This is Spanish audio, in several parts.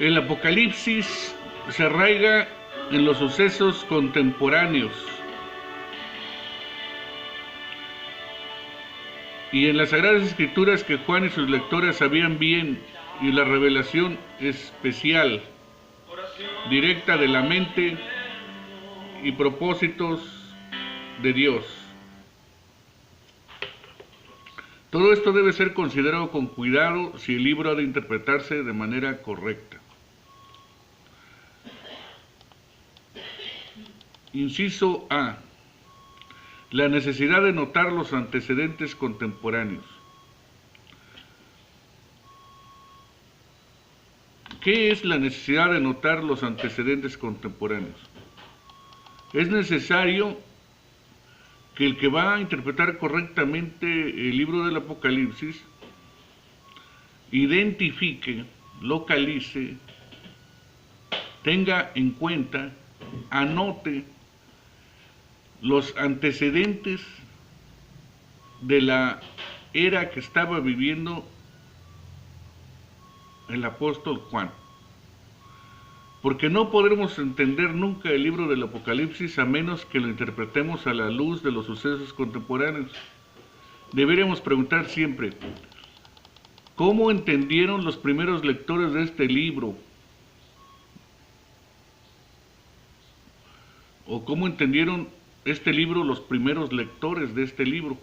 El Apocalipsis se arraiga en los sucesos contemporáneos y en las Sagradas Escrituras que Juan y sus lectores sabían bien, y la revelación especial, directa de la mente y propósitos de Dios. Todo esto debe ser considerado con cuidado si el libro ha de interpretarse de manera correcta. Inciso A. La necesidad de notar los antecedentes contemporáneos. ¿Qué es la necesidad de notar los antecedentes contemporáneos? Es necesario que el que va a interpretar correctamente el libro del Apocalipsis identifique, localice, tenga en cuenta, anote los antecedentes de la era que estaba viviendo el apóstol Juan. Porque no podremos entender nunca el libro del Apocalipsis a menos que lo interpretemos a la luz de los sucesos contemporáneos. Deberíamos preguntar siempre, ¿cómo entendieron los primeros lectores de este libro? ¿O cómo entendieron este libro los primeros lectores de este libro?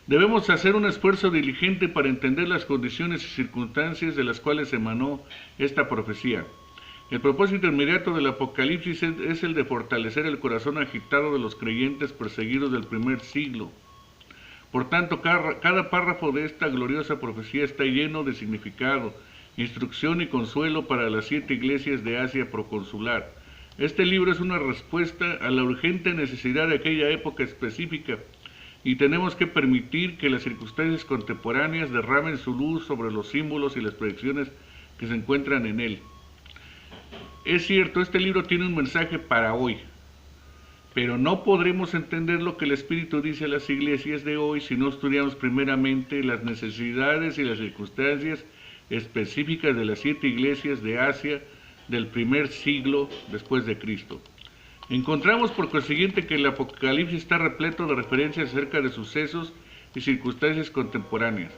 Debemos hacer un esfuerzo diligente para entender las condiciones y circunstancias de las cuales emanó esta profecía. El propósito inmediato del Apocalipsis es el de fortalecer el corazón agitado de los creyentes perseguidos del primer siglo. Por tanto, cada párrafo de esta gloriosa profecía está lleno de significado, instrucción y consuelo para las 7 iglesias de Asia proconsular. Este libro es una respuesta a la urgente necesidad de aquella época específica, y tenemos que permitir que las circunstancias contemporáneas derramen su luz sobre los símbolos y las proyecciones que se encuentran en él. Es cierto, este libro tiene un mensaje para hoy, pero no podremos entender lo que el Espíritu dice a las iglesias de hoy si no estudiamos primeramente las necesidades y las circunstancias específicas de las 7 iglesias de Asia del primer siglo después de Cristo. Encontramos por consiguiente que el Apocalipsis está repleto de referencias acerca de sucesos y circunstancias contemporáneas.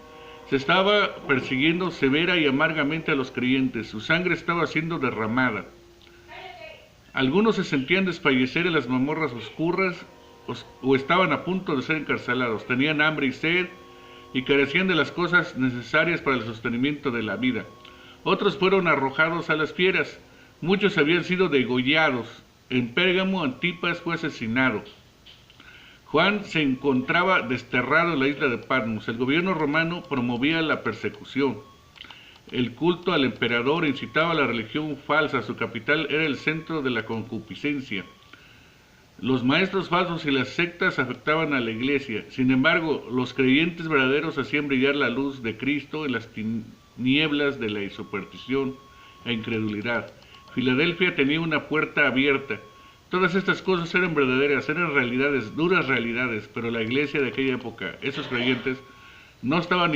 Se estaba persiguiendo severa y amargamente a los creyentes, su sangre estaba siendo derramada. Algunos se sentían desfallecer en las mazmorras oscuras o estaban a punto de ser encarcelados, tenían hambre y sed y carecían de las cosas necesarias para el sostenimiento de la vida. Otros fueron arrojados a las fieras, muchos habían sido degollados. En Pérgamo, Antipas fue asesinado. Juan se encontraba desterrado en la isla de Patmos. El gobierno romano promovía la persecución. El culto al emperador incitaba a la religión falsa. Su capital era el centro de la concupiscencia. Los maestros falsos y las sectas afectaban a la iglesia. Sin embargo, los creyentes verdaderos hacían brillar la luz de Cristo en las tinieblas de la superstición e incredulidad. Filadelfia tenía una puerta abierta. Todas estas cosas eran verdaderas, eran realidades, duras realidades, pero la iglesia de aquella época, esos creyentes, no estaban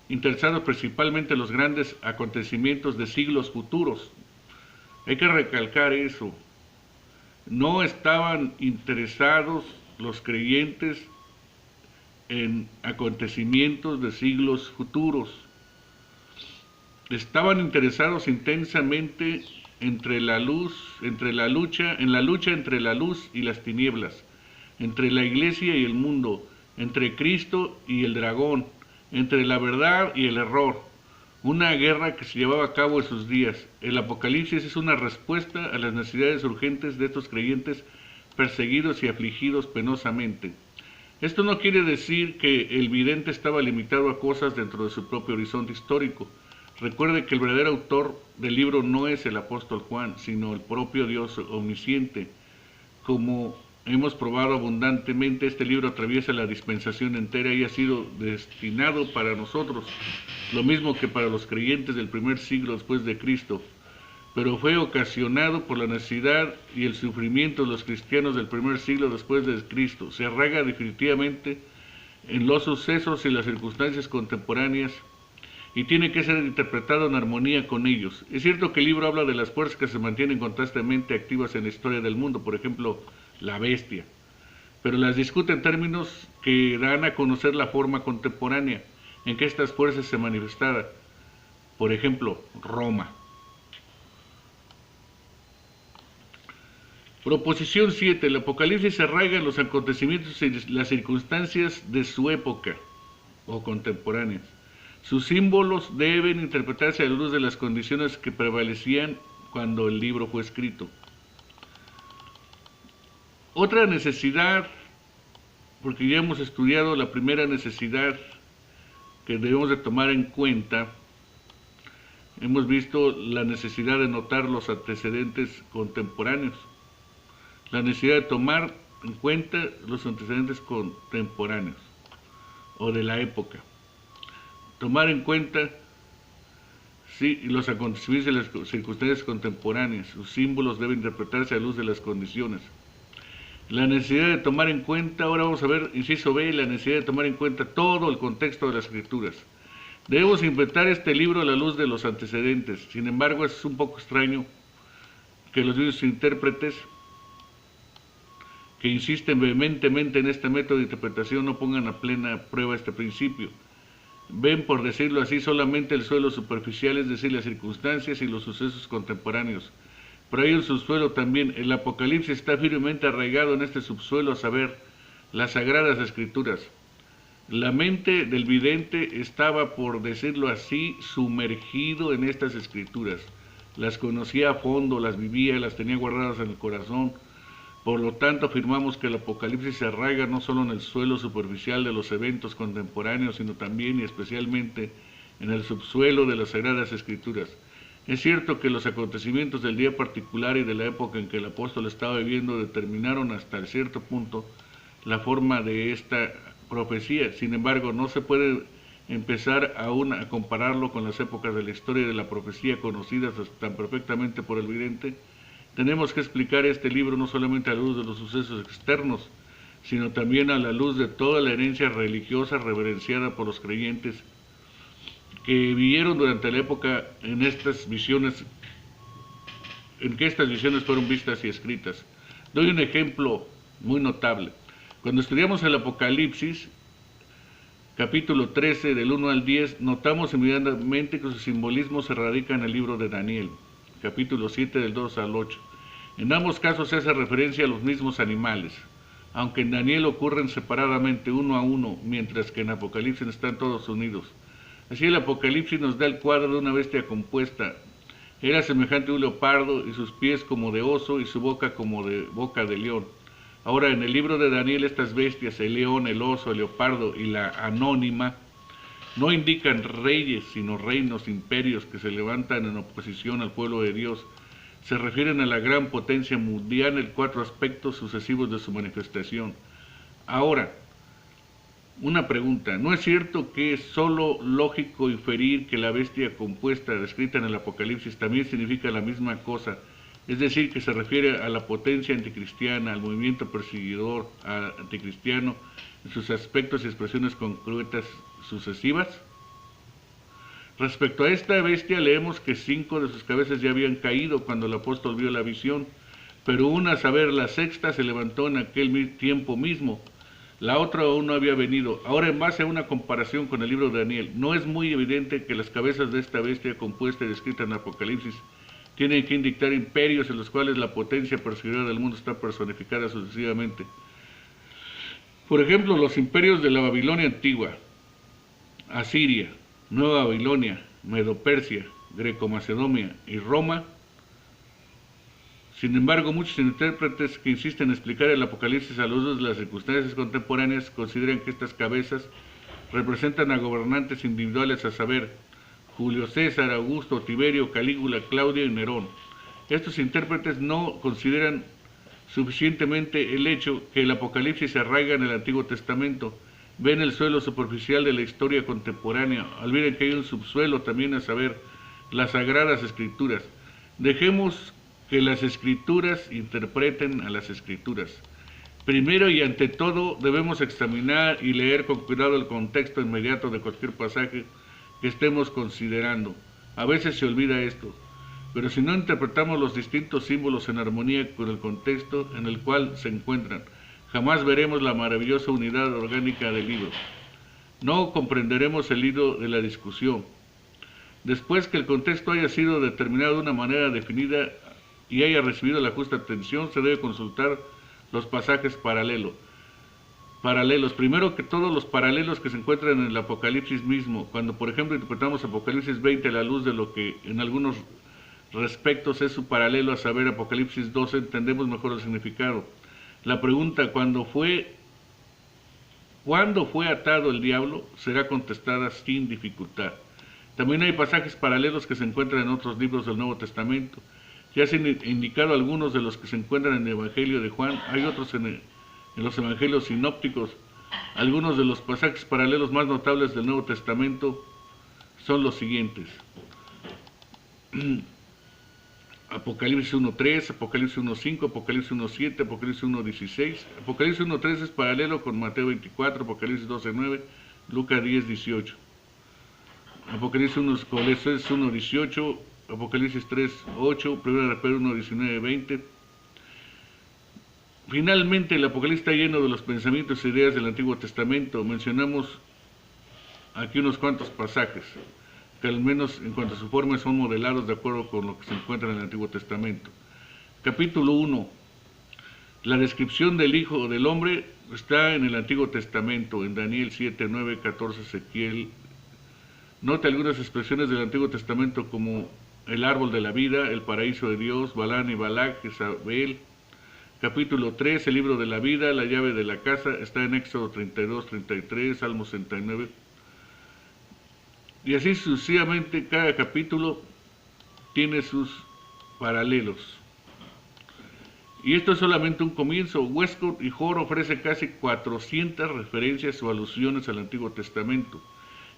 interesados principalmente en los grandes acontecimientos de siglos futuros. Hay que recalcar eso. No estaban interesados los creyentes en acontecimientos de siglos futuros. Estaban interesados intensamente en la lucha entre la luz y las tinieblas, entre la iglesia y el mundo, entre Cristo y el dragón, entre la verdad y el error, una guerra que se llevaba a cabo en sus días. El Apocalipsis es una respuesta a las necesidades urgentes de estos creyentes perseguidos y afligidos penosamente. Esto no quiere decir que el vidente estaba limitado a cosas dentro de su propio horizonte histórico. Recuerde que el verdadero autor del libro no es el apóstol Juan, sino el propio Dios omnisciente. Como hemos probado abundantemente, este libro atraviesa la dispensación entera y ha sido destinado para nosotros, lo mismo que para los creyentes del primer siglo después de Cristo, pero fue ocasionado por la necesidad y el sufrimiento de los cristianos del primer siglo después de Cristo. Se arraiga definitivamente en los sucesos y las circunstancias contemporáneas y tiene que ser interpretado en armonía con ellos. Es cierto que el libro habla de las fuerzas que se mantienen constantemente activas en la historia del mundo, por ejemplo, la bestia, pero las discute en términos que dan a conocer la forma contemporánea en que estas fuerzas se manifestaban, por ejemplo, Roma. Proposición 7. El Apocalipsis se arraiga en los acontecimientos y las circunstancias de su época o contemporáneas. Sus símbolos deben interpretarse a la luz de las condiciones que prevalecían cuando el libro fue escrito. Otra necesidad, porque ya hemos estudiado la primera necesidad que debemos de tomar en cuenta, hemos visto la necesidad de notar los antecedentes contemporáneos, la necesidad de tomar en cuenta los antecedentes contemporáneos o de la época, tomar en cuenta los acontecimientos y las circunstancias contemporáneas, sus símbolos deben interpretarse a la luz de las condiciones. La necesidad de tomar en cuenta, ahora vamos a ver, inciso B, la necesidad de tomar en cuenta todo el contexto de las escrituras. Debemos inventar este libro a la luz de los antecedentes. Sin embargo, es un poco extraño que los mismos intérpretes que insisten vehementemente en este método de interpretación no pongan a plena prueba este principio. Ven, por decirlo así, solamente el suelo superficial, es decir, las circunstancias y los sucesos contemporáneos. Pero hay un subsuelo también. El Apocalipsis está firmemente arraigado en este subsuelo, a saber, las Sagradas Escrituras. La mente del vidente estaba, por decirlo así, sumergido en estas Escrituras. Las conocía a fondo, las vivía, las tenía guardadas en el corazón. Por lo tanto, afirmamos que el Apocalipsis se arraiga no solo en el suelo superficial de los eventos contemporáneos, sino también y especialmente en el subsuelo de las Sagradas Escrituras. Es cierto que los acontecimientos del día particular y de la época en que el apóstol estaba viviendo determinaron hasta cierto punto la forma de esta profecía. Sin embargo, no se puede empezar aún a compararlo con las épocas de la historia de la profecía conocidas tan perfectamente por el vidente. Tenemos que explicar este libro no solamente a la luz de los sucesos externos, sino también a la luz de toda la herencia religiosa reverenciada por los creyentes que vivieron durante la época en estas visiones, en que estas visiones fueron vistas y escritas. Doy un ejemplo muy notable. Cuando estudiamos el Apocalipsis, capítulo 13, del 1 al 10, notamos inmediatamente que su simbolismo se radica en el libro de Daniel, capítulo 7, del 2 al 8. En ambos casos se hace referencia a los mismos animales, aunque en Daniel ocurren separadamente uno a uno, mientras que en Apocalipsis están todos unidos. Así el Apocalipsis nos da el cuadro de una bestia compuesta. Era semejante a un leopardo, y sus pies como de oso, y su boca como de boca de león. Ahora, en el libro de Daniel, estas bestias, el león, el oso, el leopardo y la anónima, no indican reyes, sino reinos, imperios que se levantan en oposición al pueblo de Dios. Se refieren a la gran potencia mundial en 4 aspectos sucesivos de su manifestación. Ahora, una pregunta, ¿no es cierto que es solo lógico inferir que la bestia compuesta descrita en el Apocalipsis también significa la misma cosa? Es decir, que se refiere a la potencia anticristiana, al movimiento perseguidor anticristiano, en sus aspectos y expresiones concretas sucesivas. Respecto a esta bestia, leemos que 5 de sus cabezas ya habían caído cuando el apóstol vio la visión, pero una, a saber, la sexta, se levantó en aquel tiempo mismo. La otra aún no había venido. Ahora, en base a una comparación con el libro de Daniel, ¿no es muy evidente que las cabezas de esta bestia compuesta y descrita en Apocalipsis tienen que indicar imperios en los cuales la potencia perseguidora del mundo está personificada sucesivamente? Por ejemplo, los imperios de la Babilonia antigua, Asiria, Nueva Babilonia, Medo-Persia, Greco-Macedonia y Roma. Sin embargo, muchos intérpretes que insisten en explicar el Apocalipsis a la luz de las circunstancias contemporáneas consideran que estas cabezas representan a gobernantes individuales, a saber, Julio César, Augusto, Tiberio, Calígula, Claudio y Nerón. Estos intérpretes no consideran suficientemente el hecho que el Apocalipsis se arraiga en el Antiguo Testamento. Ven el suelo superficial de la historia contemporánea, olviden que hay un subsuelo también, a saber, las Sagradas Escrituras. Dejemos que las Escrituras interpreten a las Escrituras. Primero y ante todo debemos examinar y leer con cuidado el contexto inmediato de cualquier pasaje que estemos considerando. A veces se olvida esto, pero si no interpretamos los distintos símbolos en armonía con el contexto en el cual se encuentran, jamás veremos la maravillosa unidad orgánica del libro. No comprenderemos el hilo de la discusión. Después que el contexto haya sido determinado de una manera definida y haya recibido la justa atención, se debe consultar los pasajes paralelos. Primero que todos los paralelos que se encuentran en el Apocalipsis mismo. Cuando, por ejemplo, interpretamos Apocalipsis 20 a la luz de lo que en algunos respectos es su paralelo, a saber, Apocalipsis 12, entendemos mejor el significado. La pregunta, ¿cuándo fue atado el diablo?, será contestada sin dificultad. También hay pasajes paralelos que se encuentran en otros libros del Nuevo Testamento. Ya se han indicado algunos de los que se encuentran en el Evangelio de Juan, hay otros en los Evangelios sinópticos. Algunos de los pasajes paralelos más notables del Nuevo Testamento son los siguientes. Apocalipsis 1.3, Apocalipsis 1.5, Apocalipsis 1.7, Apocalipsis 1.16. Apocalipsis 1.3 es paralelo con Mateo 24, Apocalipsis 12.9, Lucas 10.18. Apocalipsis 1.18, Apocalipsis 3.8, 1 Pedro 1.19-20. Finalmente, el Apocalipsis está lleno de los pensamientos e ideas del Antiguo Testamento. Mencionamos aquí unos cuantos pasajes, que al menos en cuanto a su forma son modelados de acuerdo con lo que se encuentra en el Antiguo Testamento. Capítulo 1. La descripción del Hijo del Hombre está en el Antiguo Testamento, en Daniel 7, 9, 14, Ezequiel. Note algunas expresiones del Antiguo Testamento como el árbol de la vida, el paraíso de Dios, Balán y Balac, Jezabel. Capítulo 3, el libro de la vida, la llave de la casa, está en Éxodo 32, 33, Salmo 69. Y así sucesivamente, cada capítulo tiene sus paralelos. Y esto es solamente un comienzo. Westcott y Hoare ofrecen casi 400 referencias o alusiones al Antiguo Testamento.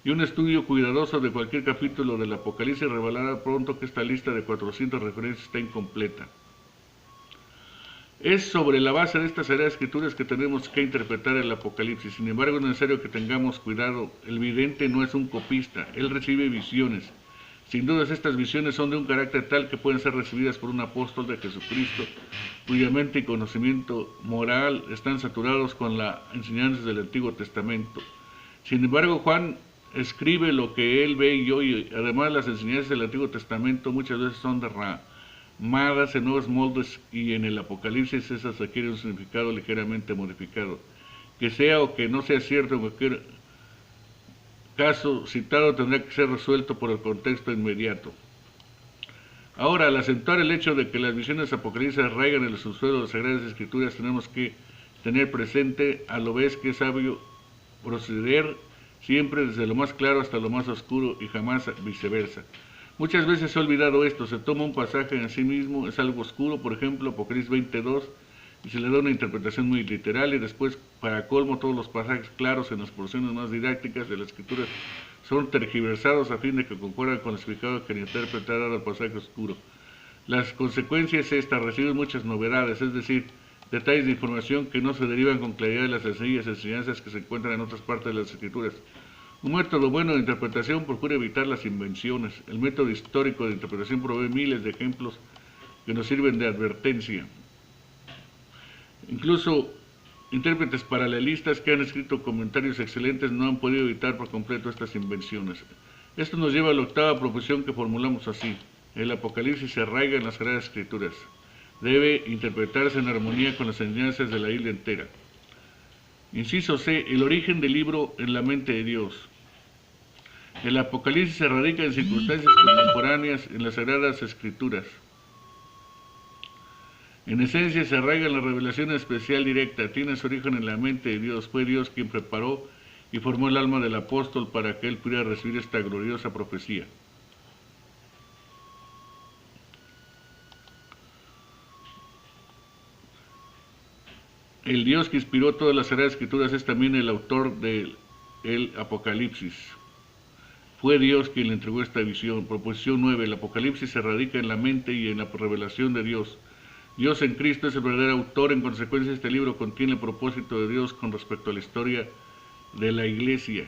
Y un estudio cuidadoso de cualquier capítulo del Apocalipsis revelará pronto que esta lista de 400 referencias está incompleta. Es sobre la base de estas sagradas escrituras que tenemos que interpretar el Apocalipsis. Sin embargo, es necesario que tengamos cuidado. El vidente no es un copista, él recibe visiones. Sin dudas, estas visiones son de un carácter tal que pueden ser recibidas por un apóstol de Jesucristo, cuya mente y conocimiento moral están saturados con las enseñanzas del Antiguo Testamento. Sin embargo, Juan escribe lo que él ve y oye. Además, las enseñanzas del Antiguo Testamento muchas veces son derramadas en nuevos moldes, y en el Apocalipsis esas adquieren un significado ligeramente modificado. Que sea o que no sea cierto, en cualquier caso citado tendrá que ser resuelto por el contexto inmediato. Ahora, al acentuar el hecho de que las visiones apocalípticas arraigan en el subsuelo de las Sagradas Escrituras, tenemos que tener presente a lo vez que es sabio proceder siempre desde lo más claro hasta lo más oscuro y jamás viceversa. Muchas veces se ha olvidado esto. Se toma un pasaje en sí mismo, es algo oscuro, por ejemplo, Apocalipsis 22, y se le da una interpretación muy literal, y después, para colmo, todos los pasajes claros en las porciones más didácticas de las Escrituras son tergiversados a fin de que concuerdan con el significado que el intérprete ha dado al pasaje oscuro. Las consecuencias estas reciben muchas novedades, es decir, detalles de información que no se derivan con claridad de las sencillas enseñanzas que se encuentran en otras partes de las Escrituras. Un método bueno de interpretación procura evitar las invenciones. El método histórico de interpretación provee miles de ejemplos que nos sirven de advertencia. Incluso intérpretes paralelistas que han escrito comentarios excelentes no han podido evitar por completo estas invenciones. Esto nos lleva a la octava proposición que formulamos así: el Apocalipsis se arraiga en las Sagradas Escrituras. Debe interpretarse en armonía con las enseñanzas de la Biblia entera. Inciso C. El origen del libro en la mente de Dios. El Apocalipsis se radica en circunstancias contemporáneas en las Sagradas Escrituras. En esencia se arraiga en la revelación especial directa, tiene su origen en la mente de Dios. Fue Dios quien preparó y formó el alma del apóstol para que él pudiera recibir esta gloriosa profecía. El Dios que inspiró todas las Sagradas Escrituras es también el autor del Apocalipsis. Fue Dios quien le entregó esta visión. Proposición 9. El Apocalipsis se radica en la mente y en la revelación de Dios. Dios en Cristo es el verdadero autor. En consecuencia, este libro contiene el propósito de Dios con respecto a la historia de la Iglesia.